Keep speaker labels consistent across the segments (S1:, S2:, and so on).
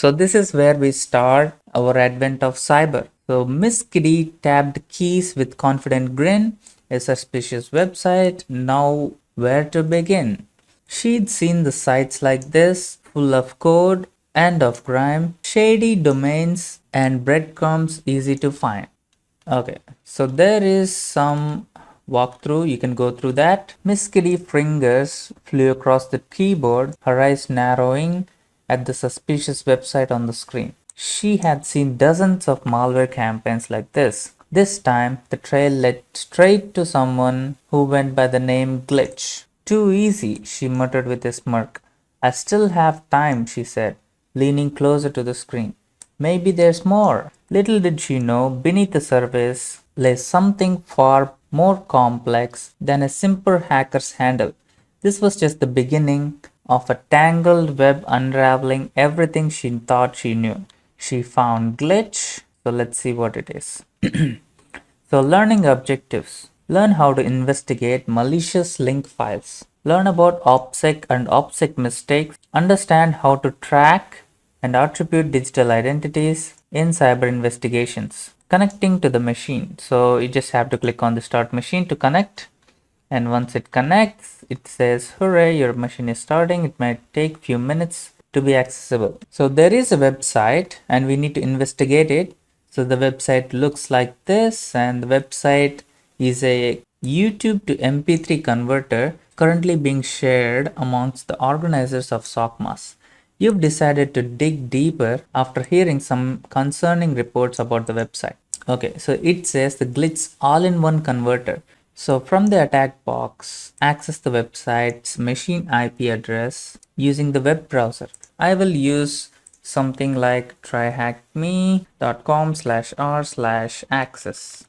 S1: So this is where we start our advent of cyber. So Miss Kitty tapped keys with confident grin. A suspicious website. Now where to begin? She'd seen the sites like this, full of code and of crime, shady domains and breadcrumbs easy to find. Okay, so there is some walkthrough, you can go through that. Miss Kitty fingers flew across the keyboard, her eyes narrowing at the suspicious website on the screen. She had seen dozens of malware campaigns like this. This time, the trail led straight to someone who went by the name Glitch. Too easy, she muttered with a smirk. I still have time, she said, leaning closer to the screen. Maybe there's more. Little did she know, beneath the surface lay something far more complex than a simple hacker's handle. This was just the beginning of a tangled web unraveling everything she thought she knew. She found Glitch, so let's see what it is. So, learning objectives. Learn how to investigate malicious link files. Learn about OPSEC and OPSEC mistakes. Understand how to track and attribute digital identities in cyber investigations. Connecting to the machine. So, you just have to click on the start machine to connect. And once it connects, it says, hooray, your machine is starting. It might take few minutes to be accessible. So, there is a website and we need to investigate it. So the website looks like this, and the website is a YouTube to MP3 converter currently being shared amongst the organizers of SOC-Mas. You've decided to dig deeper after hearing some concerning reports about the website. Okay, so it says the Glitch all-in-one converter. So from the attack box, access the website's machine IP address using the web browser. I will use something like tryhackme.com/r/access.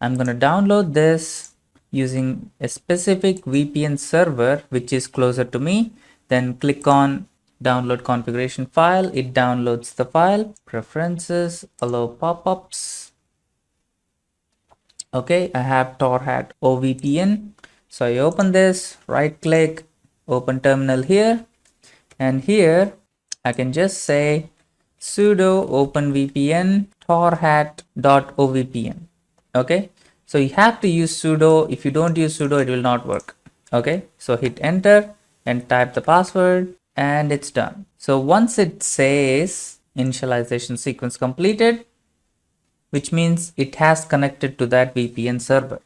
S1: I'm going to download this using a specific VPN server which is closer to me. Then click on download configuration file. It downloads the file. Preferences, allow pop-ups. Okay, I have TORHAT OVPN. So I open this, right click, open terminal here, and here I can just say sudo openvpn torhat.ovpn. Okay, so you have to use sudo. If you don't use sudo, it will not work. Okay, so hit enter and type the password and it's done. So once it says initialization sequence completed, which means it has connected to that VPN server.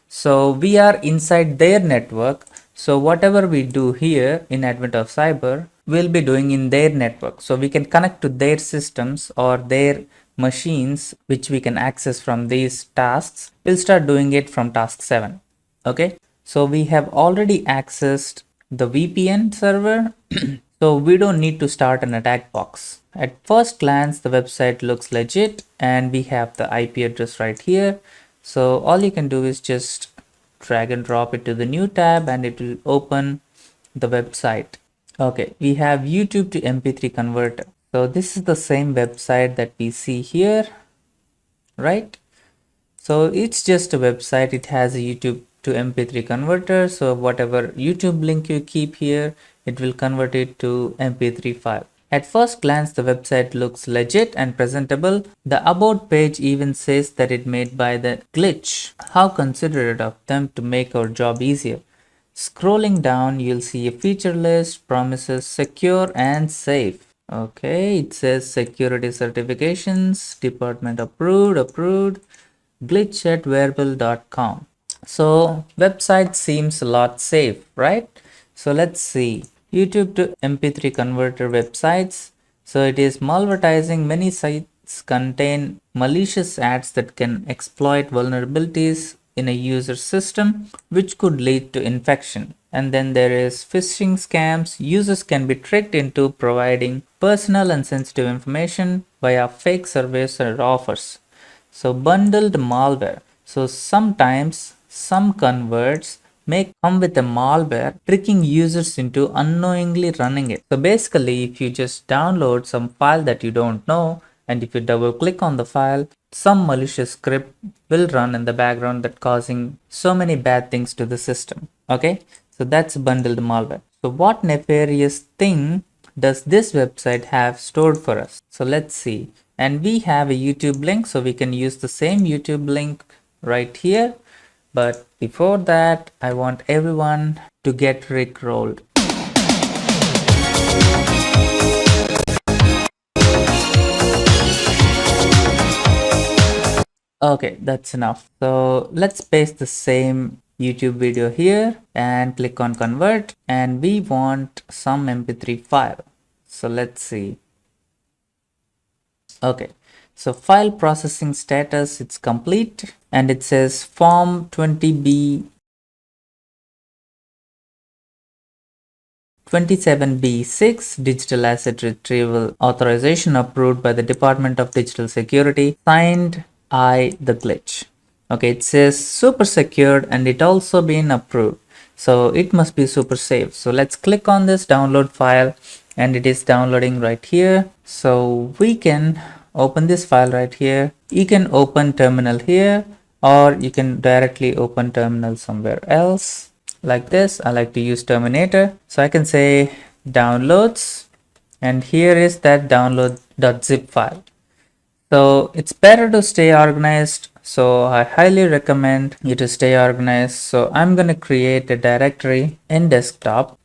S1: So we are inside their network. So whatever we do here in Advent of Cyber, we'll be doing in their network. So we can connect to their systems or their machines, which we can access from these tasks. We'll start doing it from task 7. Okay. So we have already accessed the VPN server. So we don't need to start an attack box. At first glance, the website looks legit and we have the IP address right here. So all you can do is just drag and drop it to the new tab and it will open the website. Okay, we have YouTube to MP3 converter. So this is the same website that we see here, right? So it's just a website. It has a YouTube to MP3 converter. So whatever YouTube link you keep here, it will convert it to MP3 file. At first glance, the website looks legit and presentable. The about page even says that it made by the Glitch. How considerate of them to make our job easier. Scrolling down, you'll see a feature list, promises secure and safe. Okay, it says security certifications, department approved, glitch at wearable.com. So website seems a lot safe, right? So let's see. YouTube to MP3 converter websites. So it is malvertising. Many sites contain malicious ads that can exploit vulnerabilities in a user system, which could lead to infection. And then there is phishing scams. Users can be tricked into providing personal and sensitive information via fake surveys or offers. So bundled malware. So sometimes some converts may come with a malware tricking users into unknowingly running it. So basically, if you just download some file that you don't know, and if you double click on the file, some malicious script will run in the background that causing so many bad things to the system. Okay, so that's bundled malware. So what nefarious thing does this website have stored for us? So let's see. And we have a YouTube link, so we can use the same YouTube link right here. But before that, I want everyone to get rickrolled. Okay, that's enough. So let's paste the same YouTube video here and click on convert, and we want some mp3 file. So let's see. Okay, so file processing status, it's complete, and it says form 20B 27B6 digital asset retrieval authorization approved by the Department of Digital Security, signed I the glitch. Okay, it says super secured and it also been approved, so it must be super safe. So let's click on this download file, and it is downloading right here. So we can open this file right here. You can open terminal here, or you can directly open terminal somewhere else like this. I like to use Terminator, so I can say downloads, and here is that download.zip file. So it's better to stay organized, so I highly recommend you to stay organized. So I'm going to create a directory in desktop.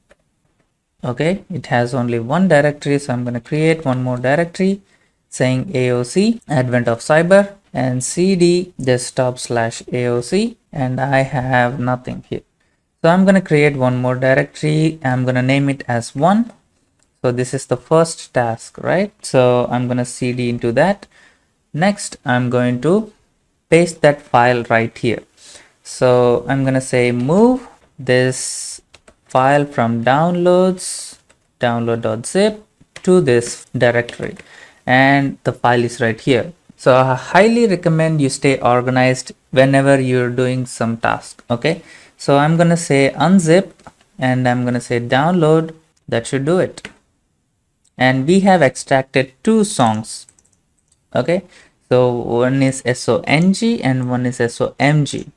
S1: Okay, it has only one directory, so I'm going to create one more directory saying AOC Advent of Cyber and cd desktop/AOC, and I have nothing here. So I'm going to create one more directory. I'm going to name it as 1. So this is the first task, right? So I'm going to cd into that. Next, I'm going to paste that file right here. So I'm going to say move this file from download.zip to this directory, and the file is right here. So I highly recommend you stay organized whenever you're doing some task. Okay, so I'm going to say unzip, and I'm going to say download. That should do it. And we have extracted 2 songs. Okay, so one is SONG and one is SOMG.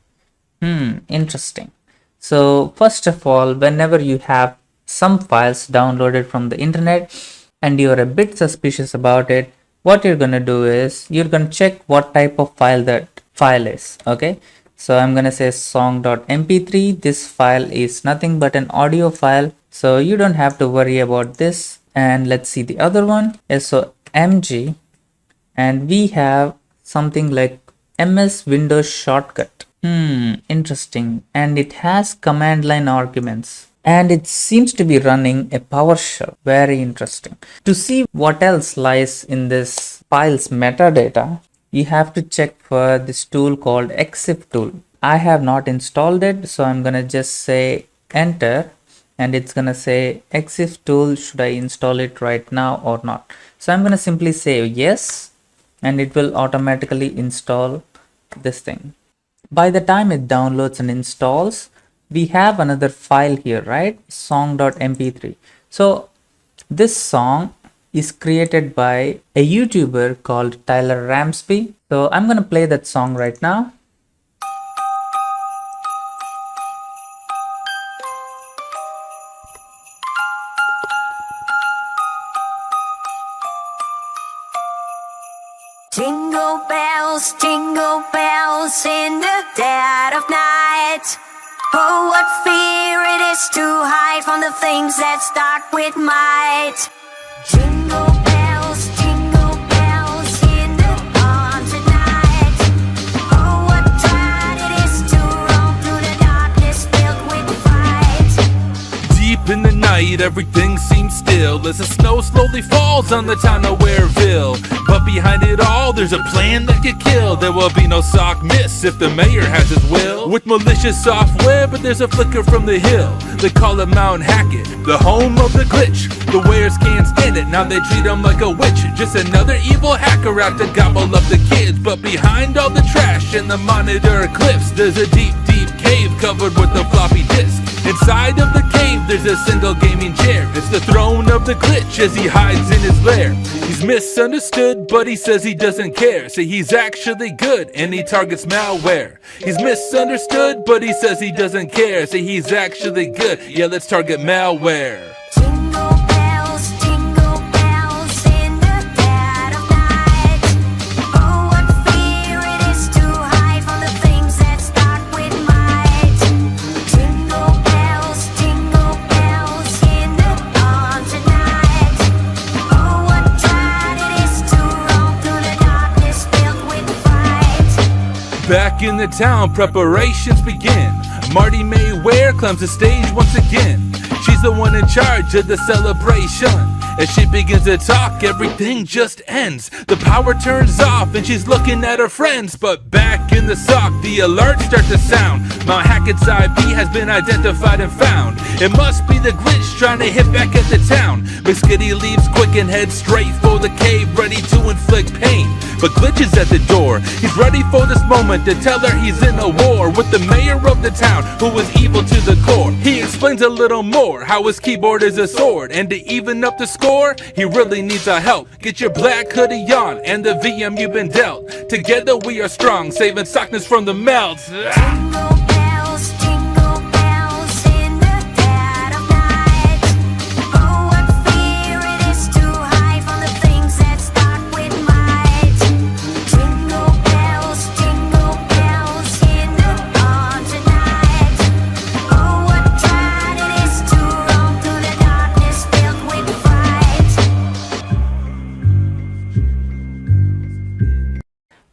S1: Interesting. So first of all, whenever you have some files downloaded from the internet and you're a bit suspicious about it, what you're going to do is you're going to check what type of file that file is. Okay, so I'm going to say song.mp3. This file is nothing but an audio file, so you don't have to worry about this. And let's see the other one, SOMG, and we have something like MS Windows shortcut. Interesting. And it has command line arguments, and it seems to be running a PowerShell. Very interesting. To see what else lies in this file's metadata, you have to check for this tool called exif tool. I have not installed it, so I'm gonna just say enter, and it's gonna say exif tool, should I install it right now or not? So I'm gonna simply say yes, and it will automatically install this thing. By the time it downloads and installs, we have another file here, right? Song.mp3. So this song is created by a YouTuber called Tyler Ramsby. So I'm gonna play that song right now.
S2: Jingle bells in the dead of night. Oh, what fear it is to hide from the things that start with might. Jingle bells in the haunted night. Oh, what dread it is to roam through the darkness filled with fright.
S3: Deep in the night, everything seems still as the snow slowly falls on the town of Wareville. But behind it all, there's a plan that could kill. There will be no SOC-Mas if the mayor has his will. With malicious software, but there's a flicker from the hill. They call it Mount Hackett, the home of the glitch. The wares can't stand it, now they treat him like a witch. Just another evil hacker out to gobble up the kids. But behind all the trash and the monitor cliffs, there's a deep, deep cave covered with a floppy disk. Inside of the cave, there's a single gaming chair. It's the throne of the glitch as he hides in his lair. He's misunderstood, but he says he doesn't care. Say he's actually good, and he targets malware. He's misunderstood, but he says he doesn't care. Say he's actually good, yeah, let's target malware.
S2: Jingle bells in
S3: Back in the town, preparations begin. Marty Mayware climbs the stage once again. She's the one in charge of the celebration. As she begins to talk, everything just ends. The power turns off and she's looking at her friends. But back in the SOC, the alerts start to sound. Mount Hackett's IP has been identified and found. It must be the glitch trying to hit back at the town. McSkitty leaves quick and heads straight for the cave, ready to inflict pain. But Glitch is at the door. He's ready for this moment to tell her he's in a war with the mayor of the town, who is evil to the core. He explains a little more, how his keyboard is a sword, and to even up the score, he really needs our help. Get your black hoodie on and the VM you've been dealt. Together we are strong, saving SOC-Mas from the melts.
S2: Jingle bells in the dead of night. Oh, what fear it is to hide from the things that start with might. Jingle bells in the dawn tonight. Oh, what dread it is to roam through the darkness filled with fright.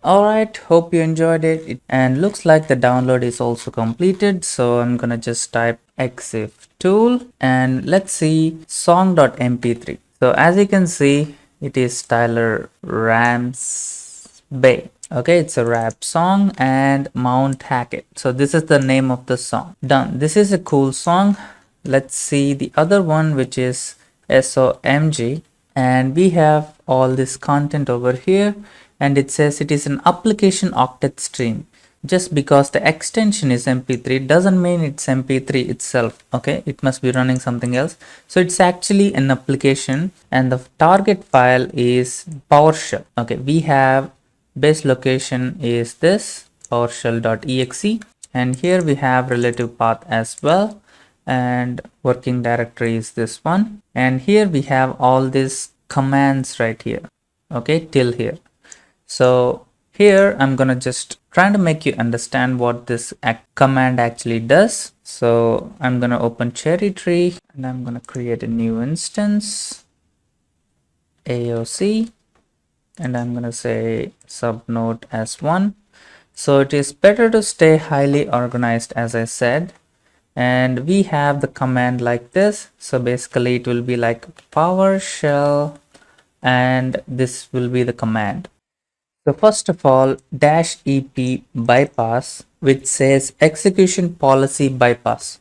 S1: Alright, hope you enjoyed it. And looks like the download is also completed. So I'm gonna just type exif tool and let's see song.mp3. So as you can see, it is Tyler Rams Bay. Okay, it's a rap song and Mount Hackett. So this is the name of the song. Done. This is a cool song. Let's see the other one, which is SOMG. And we have all this content over here. And it says it is an application octet stream. Just because the extension is mp3 doesn't mean it's mp3 itself. Okay, it must be running something else. So it's actually an application and the target file is PowerShell. Okay, we have base location is this PowerShell.exe, and here we have relative path as well, and working directory is this one, and here we have all these commands right here. Okay, till here. So here I'm gonna just try to make you understand what this command actually does. So I'm gonna open cherry tree and I'm gonna create a new instance, AOC, and I'm gonna say subnode as 1. So it is better to stay highly organized, as I said, and we have the command like this. So basically it will be like PowerShell and this will be the command. So first of all, -ep bypass, which says execution policy bypass.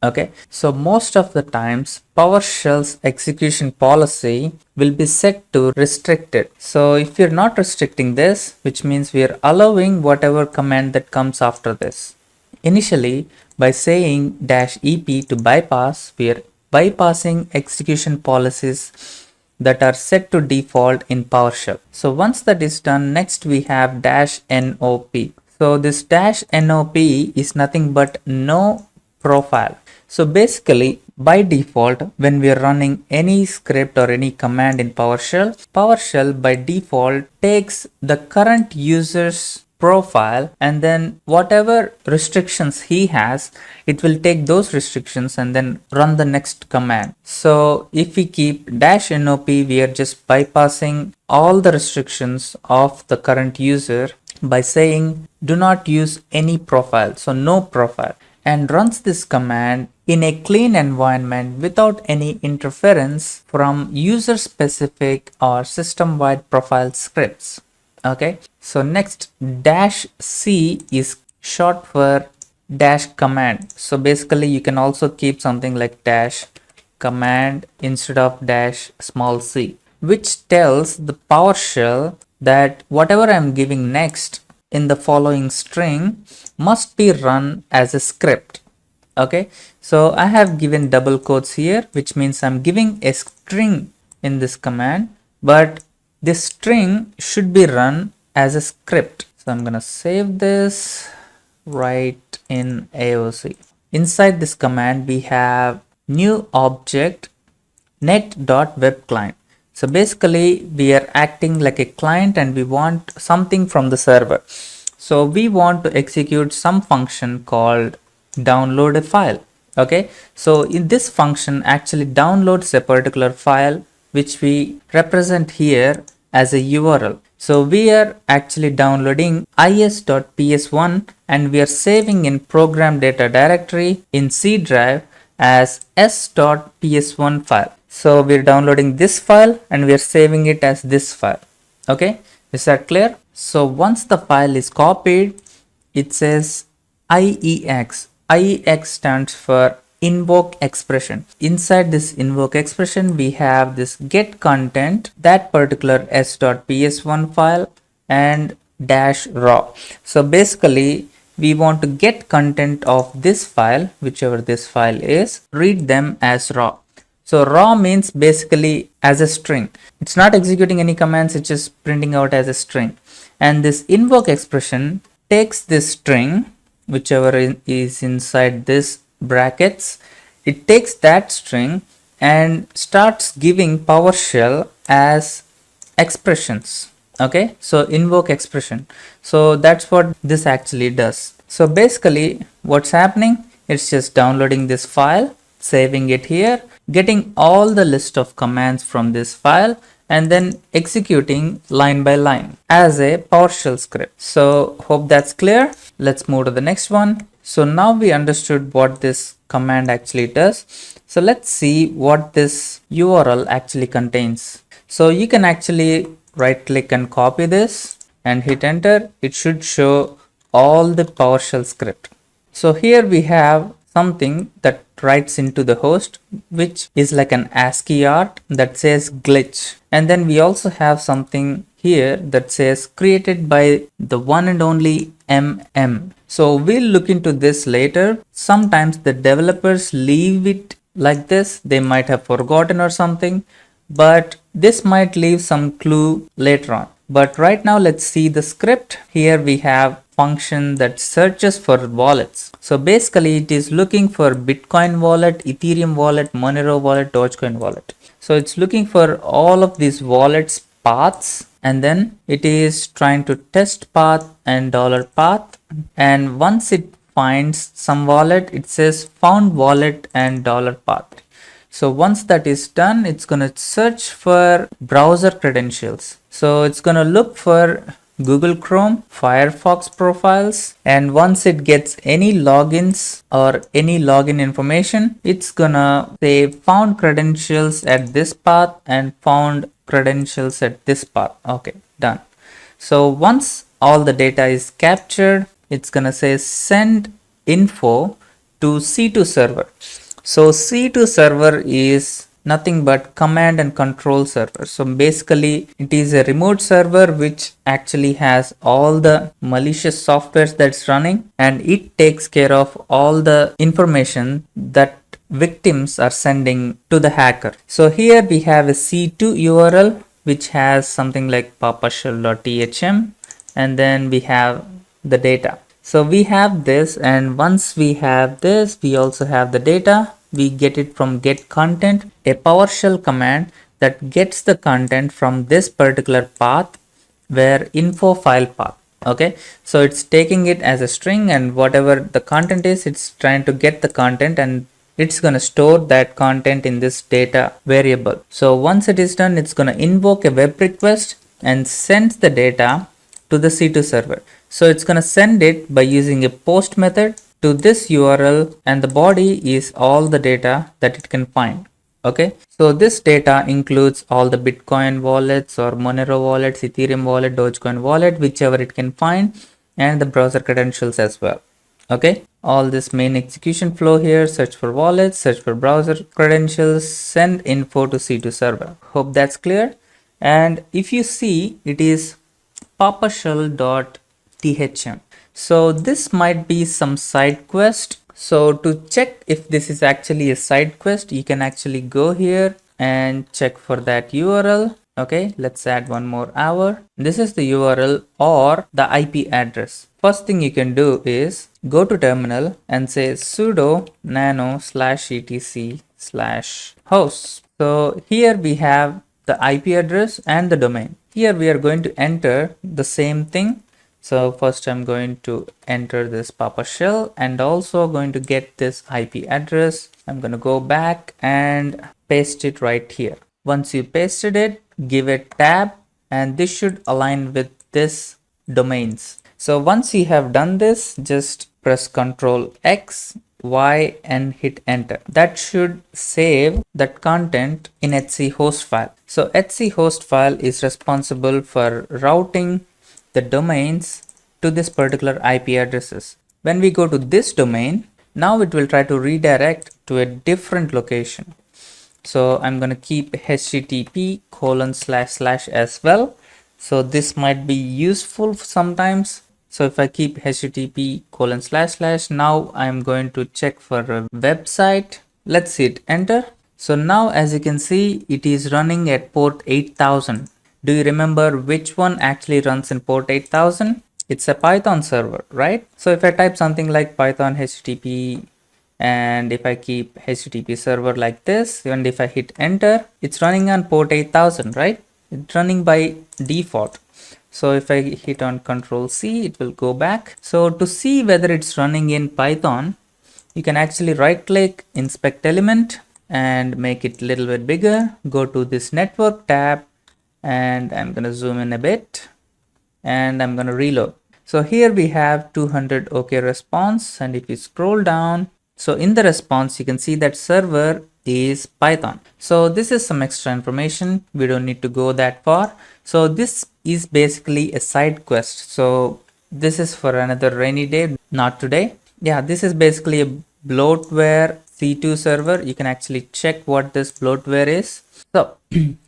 S1: Okay, so most of the times PowerShell's execution policy will be set to restricted. So if you're not restricting this, which means we are allowing whatever command that comes after this. Initially, by saying -ep to bypass, we are bypassing execution policies that are set to default in PowerShell. So once that is done, next we have -nop. So this -nop is nothing but no profile. So basically by default, when we are running any script or any command in PowerShell, PowerShell by default takes the current user's profile and then whatever restrictions he has, it will take those restrictions and then run the next command. So if we keep -nop, we are just bypassing all the restrictions of the current user by saying do not use any profile, so no profile, and runs this command in a clean environment without any interference from user specific or system wide profile scripts. Okay, so next -c is short for -command. So basically you can also keep something like -command instead of -c, which tells the PowerShell that whatever I'm giving next in the following string must be run as a script. Okay, so I have given double quotes here, which means I'm giving a string in this command, but this string should be run as a script. So I'm gonna save this right in AOC. Inside this command we have new object net.webClient. So basically we are acting like a client and we want something from the server. So we want to execute some function called download a file. Okay, so in this function actually downloads a particular file which we represent here as a URL. So we are actually downloading is.ps1 and we are saving in program data directory in C drive as s.ps1 file. So we're downloading this file and we are saving it as this file. Okay, is that clear? So once the file is copied, it says IEX. IEX stands for invoke expression. Inside this invoke expression, we have this get content, that particular s.ps1 file and dash raw. So basically, we want to get content of this file, whichever this file is, read them as raw. So raw means basically as a string. It's not executing any commands, it's just printing out as a string. And this invoke expression takes this string, whichever is inside this brackets, it takes that string and starts giving PowerShell as expressions. Okay, so invoke expression. So that's what this actually does. So basically what's happening, it's just downloading this file, saving it here, getting all the list of commands from this file and then executing line by line as a PowerShell script. So hope that's clear. Let's move to the next one. So now we understood what this command actually does. So let's see what this URL actually contains. So you can actually right click and copy this and hit enter. It should show all the PowerShell script. So here we have something that writes into the host, which is like an ASCII art that says glitch. And then we also have something here that says created by the one and only MM. So we'll look into this later. Sometimes the developers leave it like this. They might have forgotten or something, but this might leave some clue later on. But right now let's see the script. Here we have function that searches for wallets. So basically it is looking for Bitcoin wallet, Ethereum wallet, Monero wallet, Dogecoin wallet. So it's looking for all of these wallets paths and then it is trying to test path and $path. And once it finds some wallet, it says found wallet and $path. So once that is done, it's going to search for browser credentials. So it's going to look for Google Chrome, Firefox profiles, and once it gets any logins or any login information, it's gonna say found credentials at this path and found credentials at this path. Okay, done. So once all the data is captured, it's gonna say send info to C2 server. So C2 server is nothing but command and control server. So basically it is a remote server which actually has all the malicious softwares that's running and it takes care of all the information that victims are sending to the hacker. So here we have a C2 URL which has something like papashell.thm and then we have the data. So we have this, and once we have this, we also have the data. We get it from get content, a PowerShell command that gets the content from this particular path where info file path. Okay, so it's taking it as a string and whatever the content is, it's trying to get the content and it's going to store that content in this data variable. So once it is done, it's going to invoke a web request and sends the data to the C2 server. So it's going to send it by using a post method to this URL, and the body is all the data that it can find. Okay, so this data includes all the Bitcoin wallets or Monero wallets, Ethereum wallet, Dogecoin wallet, whichever it can find, and the browser credentials as well. Okay, all this main execution flow here: search for wallets, search for browser credentials, send info to C2 server. Hope that's clear. And if you see, it is papashell.thm. So this might be some side quest. So to check if this is actually a side quest, you can actually go here and check for that URL. Okay, let's add one more hour. This is the URL or the IP address. First thing you can do is go to terminal and say sudo nano /etc/host. So here we have the IP address and the domain. Here we are going to enter the same thing. So first I'm going to enter this PowerShell and also going to get this IP address. I'm going to go back and paste it right here. Once you pasted it, give a tab and this should align with this domains. So once you have done this, just press Ctrl X, Y and hit enter. That should save that content in etc host file. So etc host file is responsible for routing the domains to this particular IP addresses. When we go to this domain, now it will try to redirect to a different location. So I'm going to keep http:/ as well. So this might be useful sometimes. So if I keep http:// now I'm going to check for a website. Let's hit enter. So now as you can see, it is running at port 8000. Do you remember which one actually runs in port 8000? It's a Python server, right? So if I type something like Python http, and if I keep http server like this, and if I hit enter, it's running on port 8000, right? It's running by default. So if I hit on Control C, it will go back. So to see whether it's running in Python, you can actually right click, inspect element and make it a little bit bigger. Go to this network tab and I'm going to zoom in a bit and I'm going to reload. So here we have 200 OK response, and if you scroll down, so in the response you can see that server is Python. So this is some extra information. We don't need to go that far. So this is basically a side quest. So this is for another rainy day, not today. Yeah, this is basically a bloatware C2 server. You can actually check what this bloatware is. So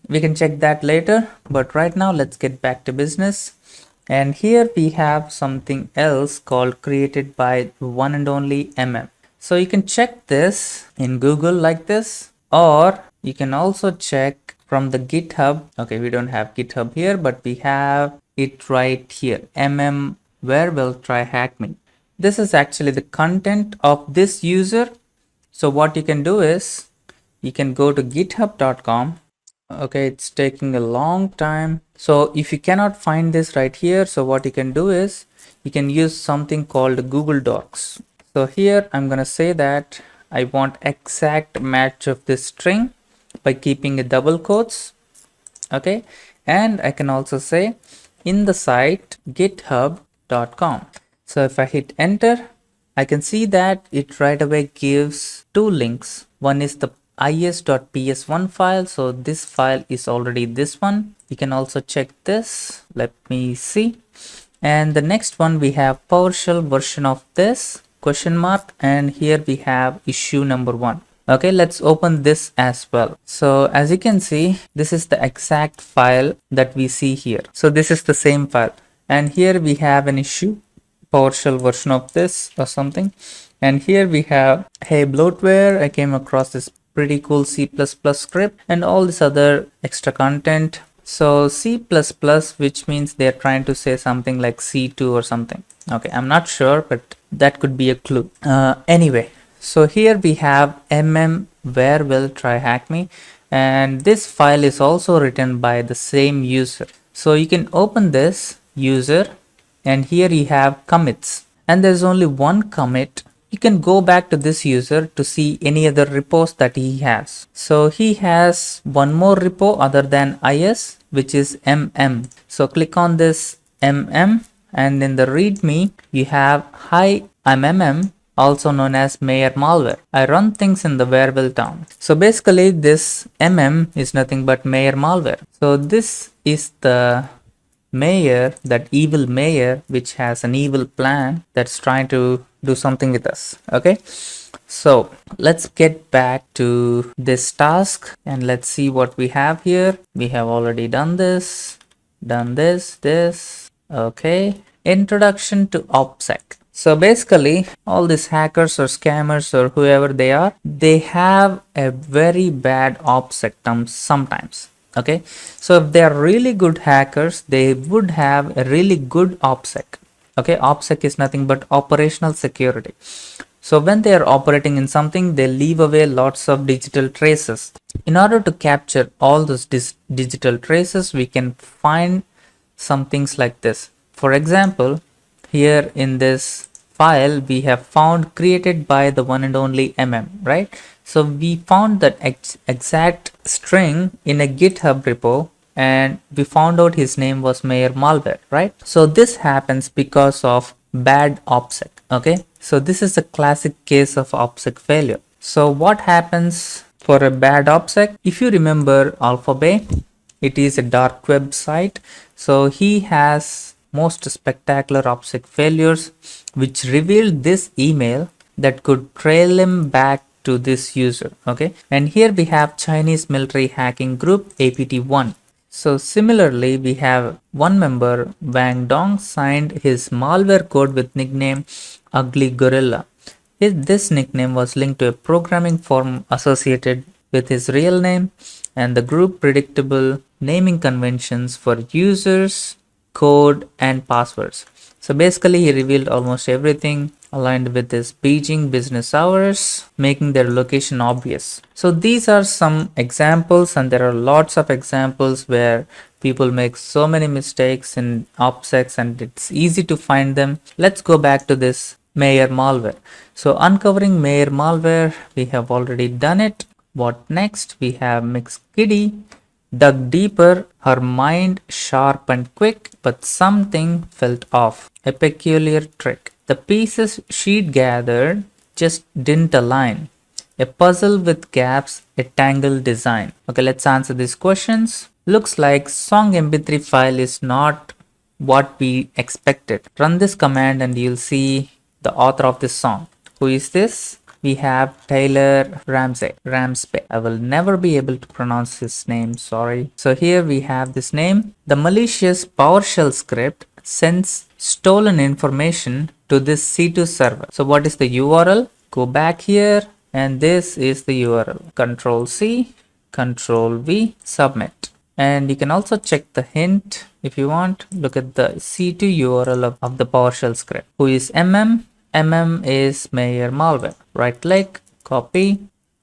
S1: we can check that later, but right now let's get back to business. And here we have something else called created by one and only So you can check this in Google like this, or you can also check from the GitHub. Okay, we don't have GitHub here, but we have it right here. Where will try hack me. This is actually the content of this user. So what you can do is you can go to github.com. Okay, it's taking a long time. So if you cannot find this right here, so what you can do is you can use something called Google Docs. So here I'm going to say that I want exact match of this string by keeping a double quotes. Okay, and I can also say in the site github.com. So if I hit enter, I can see that it right away gives two links. One is the is.ps1 file. So this file is already this one. You can also check this. Let me see. And the next one we have PowerShell version of this ? And here we have issue number 1. Okay, let's open this as well. So as you can see, this is the exact file that we see here. So this is the same file, and here we have an issue, PowerShell version of this or something. And here we have, hey bloatware, I came across this pretty cool C++ script and all this other extra content. So C++, which means they're trying to say something like C2 or something. Okay, I'm not sure, but that could be a clue. Anyway, so here we have where will try hack me, and this file is also written by the same user. So you can open this user, and here you have commits, and there's only one commit. You can go back to this user to see any other repos that he has. So he has one more repo other than is, which is So click on this and in the readme you have, hi, I'm also known as Mayor malware. I run things in the Wareville town. So basically this is nothing but Mayor malware. So this is the mayor, that evil mayor, which has an evil plan that's trying to do something with us. Okay, so let's get back to this task and let's see what we have here. We have already done this. Okay, introduction to OPSEC. So basically all these hackers or scammers or whoever they are, they have a very bad OPSEC terms sometimes. Okay, so if they are really good hackers, they would have a really good OPSEC. Okay, OPSEC is nothing but operational security. So when they are operating in something, they leave away lots of digital traces. In order to capture all those digital traces, we can find some things like this. For example, here in this file, we have found created by the one and only right? So we found that exact string in a GitHub repo and we found out his name was Mayor Malware, right? So this happens because of bad OPSEC. Okay, so this is a classic case of OPSEC failure. So what happens for a bad OPSEC? If you remember Alphabet, it is a dark web site. So he has most spectacular OPSEC failures which revealed this email that could trail him back to this user. Okay, and here we have Chinese military hacking group APT1. So similarly, we have one member, Wang Dong, signed his malware code with nickname Ugly Gorilla. This nickname was linked to a programming firm associated with his real name, and the group predictable naming conventions for users, code, and passwords. So basically, he revealed almost everything aligned with his Beijing business hours, making their location obvious. So these are some examples, and there are lots of examples where people make so many mistakes in OPSECs and it's easy to find them. Let's go back to this Mayor malware. So uncovering Mayor malware, we have already done it. What next? We have Mixed Kitty dug deeper, her mind sharp and quick, but something felt off. A peculiar trick. The pieces she'd gathered just didn't align. A puzzle with gaps, a tangled design. Okay, let's answer these questions. Looks like song mp3 file is not what we expected. Run this command and you'll see the author of this song. Who is this? We have Taylor Ramsey. I will never be able to pronounce his name, sorry. So here we have this name. The malicious PowerShell script sends stolen information to this C2 server. So what is the URL? Go back here and this is the URL. Control C, Control V, submit. And you can also check the hint if you want. Look at the C2 URL of the PowerShell script. Who is MM? MM is Mayor malware. Right click, copy,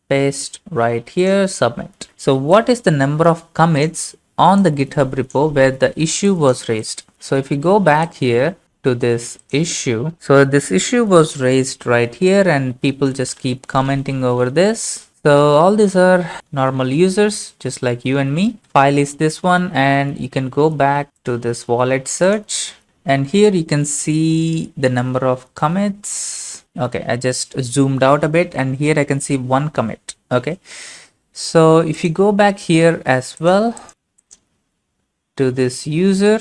S1: paste right here, submit. So what is the number of commits on the GitHub repo where the issue was raised? So if you go back here to this issue, so this issue was raised right here and people just keep commenting over this. So all these are normal users just like you and me. File is this one, and you can go back to this wallet search. And here you can see the number of commits. Okay, I just zoomed out a bit and here I can see one commit. Okay, so if you go back here as well to this user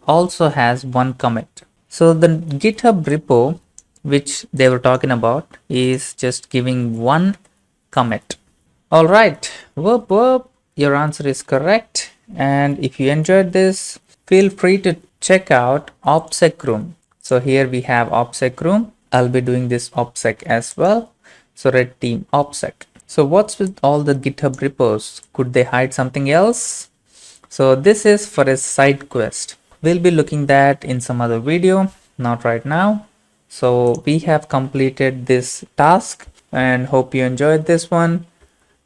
S1: also has one commit. So the GitHub repo which they were talking about is just giving one commit. All right, whoop whoop, your answer is correct. And if you enjoyed this, feel free to check out OPSEC room. So here we have OPSEC room. I'll be doing this OPSEC as well. So red team OPSEC. So what's with all the GitHub repos? Could they hide something else? So this is for a side quest. We'll be looking that in some other video, not right now. So we have completed this task and hope you enjoyed this one.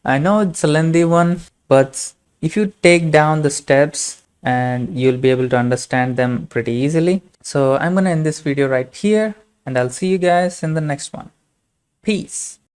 S1: I know it's a lengthy one, but if you take down the steps and you'll be able to understand them pretty easily. So I'm going to end this video right here and I'll see you guys in the next one. Peace.